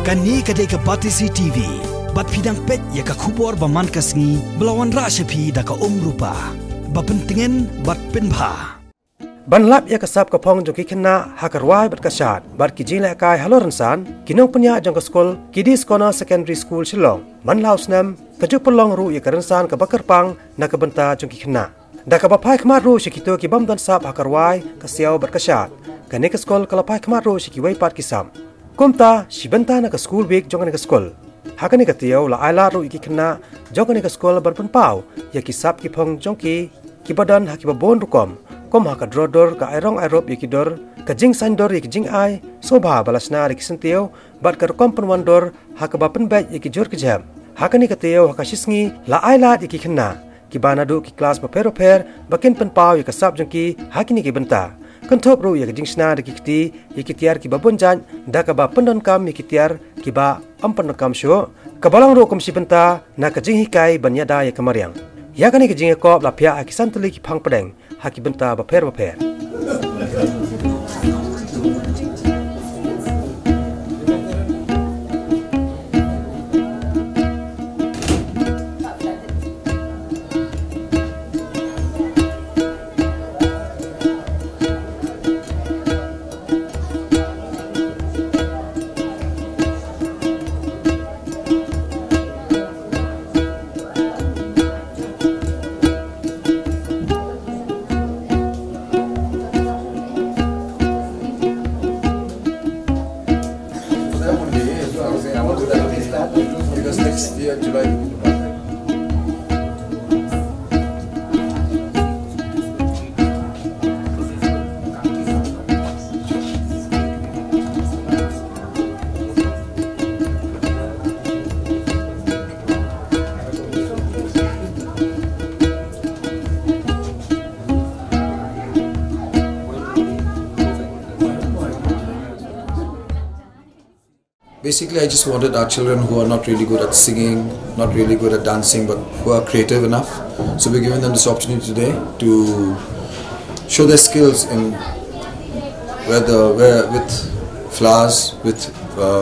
Kani kadai ka Patisi TV. Bat pidang pet ya ka kubor baman kasngi belawan rasyapi da ka rupa. Bapentingin bat penbha. Ban lap ya kasap ka pong jong kikena hakarwai bat kasyat. Bat kijing la kai haloransan. Kinong punya jong ka skol. Kidi Skona Secondary School Shillong. Man laus nam. Kajuk pelong ru ya karansan ka bakarpang na kabenta jong kikena. Da ka bapai kemar ru syikito ki bam dan sap hakarwai kasiaw bat kasyat. Kani ka skol kalapai kemar ru syikiwai pat kisam. Kumta sibenta na ka school week jong ka skol. Hakani ka tiyaw la ayla ru iki kena jong ka skol barpan pau ya kisap ki pong jong ki badan haki babon rukom. Kom haka drodor ka airong airop ya kidor ka jing sandor ya ki jing ai sobha balasna ri kisentiyaw bat ka rukom penwandor haka bapen baj ya ki jor ki jam. Hakani ka tiyaw haka shisngi la ayla iki kena ki banadu ki kelas baper bakin pen pau ya kasap jong ki hakini ki benta. Kentop ru ya kijing sna de kikti ya kitiar ki babon jan da ka ba pendon kam ya kitiar ki ba ampan kam syo kabalang ru kom sibenta na kijing hikai banyada ya kamariang ya kani kijing ko la pia akisan tuli ki phang pedeng haki benta ba per because next year July we will have. Basically, I just wanted our children who are not really good at singing, not really good at dancing, but who are creative enough. So we're giving them this opportunity today to show their skills in with flowers, with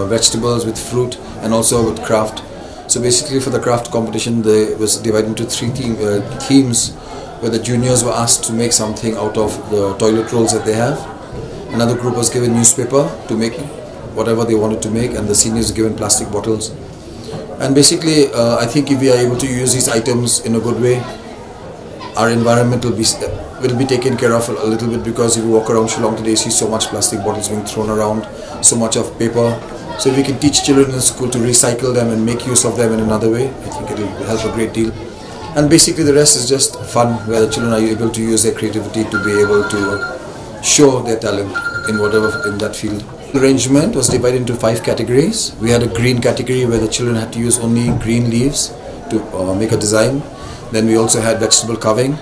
vegetables, with fruit, and also with craft. So basically, for the craft competition, they was divided into three themes, where the juniors were asked to make something out of the toilet rolls that they have. Another group was given newspaper to make whatever they wanted to make, and the seniors are given plastic bottles. And basically, I think if we are able to use these items in a good way, our environment will be taken care of a little bit, because if you walk around Shillong today, you see so much plastic bottles being thrown around, so much of paper. So if we can teach children in school to recycle them and make use of them in another way, I think it will help a great deal. And basically the rest is just fun, where the children are able to use their creativity to be able to show their talent in that field. The arrangement was divided into 5 categories. We had a green category where the children had to use only green leaves to make a design. Then we also had vegetable carving.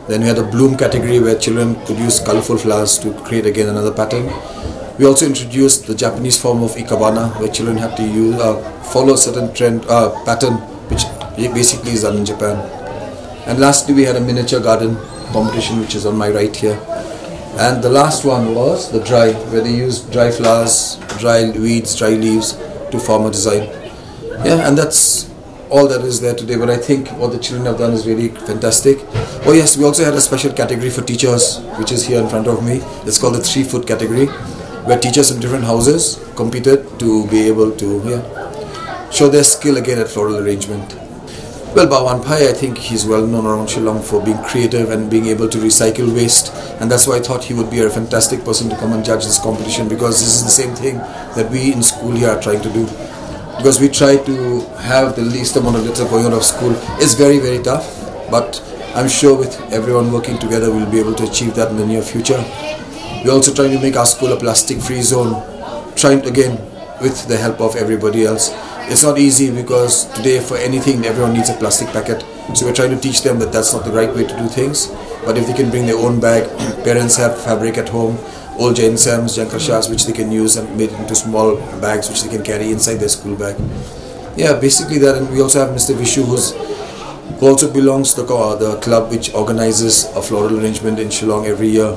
Then we had a bloom category where children could use colorful flowers to create again another pattern. We also introduced the Japanese form of ikebana, where children had to use follow a certain pattern, which basically is done in Japan. And lastly, we had a miniature garden competition, which is on my right here. And the last one was the dry, where they used dry flowers, dry weeds, dry leaves to form a design. Yeah, and that's all that is there today. But I think what the children have done is really fantastic. Oh yes, we also had a special category for teachers, which is here in front of me. It's called the 3-foot category, where teachers in different houses competed to be able to show their skill again at floral arrangement. Well, Bawan Pai, I think he's well known around Shillong for being creative and being able to recycle waste, and that's why I thought he would be a fantastic person to come and judge this competition, because this is the same thing that we in school here are trying to do. Because we try to have the least amount of litter going out of school. It's very, very tough, but I'm sure with everyone working together we'll be able to achieve that in the near future. We're also trying to make our school a plastic-free zone, trying again with the help of everybody else. It's not easy, because today for anything everyone needs a plastic packet. So we're trying to teach them that that's not the right way to do things. But if they can bring their own bag, parents have fabric at home, old Jainsams, Jankarshas, which they can use and made into small bags which they can carry inside their school bag. Yeah, basically that. And we also have Mr. Vishu, who also belongs to the club which organizes a floral arrangement in Shillong every year.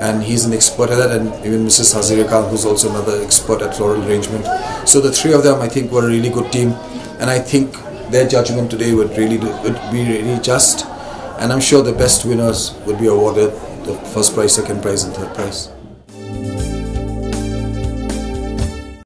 and he's an expert at that, and even Mrs. Hazira Khan, who's also another expert at floral arrangement. So the three of them, I think, were a really good team, and I think their judgment today would be really just, and I'm sure the best winners would be awarded the first prize, second prize and third prize.